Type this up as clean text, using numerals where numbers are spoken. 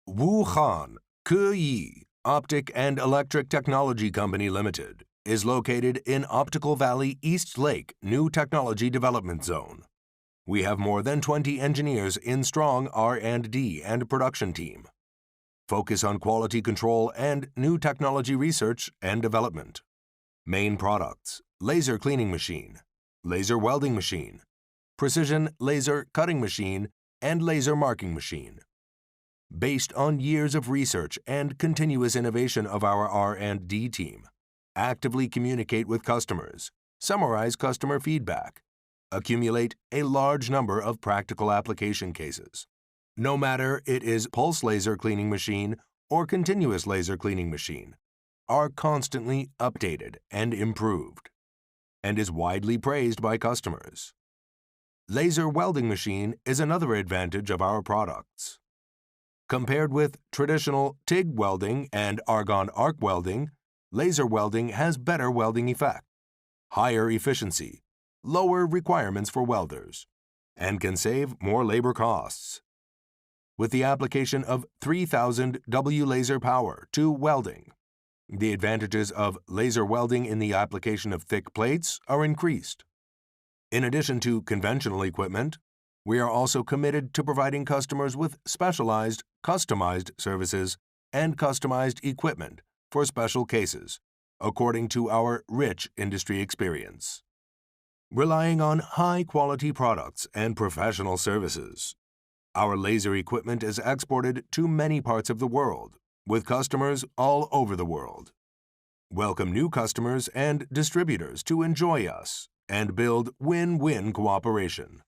Wuhan, Keyi, Optic and Electric Technology Company Limited, is located in Optical Valley East Lake New Technology Development Zone. We have more than 20 engineers in strong R&D and production team. Focus on quality control and new technology research and development. Main products: laser cleaning machine, laser welding machine, precision laser cutting machine, and laser marking machine. Based on years of research and continuous innovation of our R&D team, actively communicate with customers, summarize customer feedback, accumulate a large number of practical application cases. No matter it is pulse laser cleaning machine or continuous laser cleaning machine, are constantly updated and improved, and is widely praised by customers. Laser welding machine is another advantage of our products. Compared with traditional TIG welding and argon arc welding, laser welding has better welding effect, higher efficiency, lower requirements for welders, and can save more labor costs. With the application of 3000 W laser power to welding, the advantages of laser welding in the application of thick plates are increased. In addition to conventional equipment, we are also committed to providing customers with specialized, customized services and customized equipment for special cases, according to our rich industry experience. Relying on high-quality products and professional services, our laser equipment is exported to many parts of the world, with customers all over the world. Welcome new customers and distributors to enjoy us and build win-win cooperation.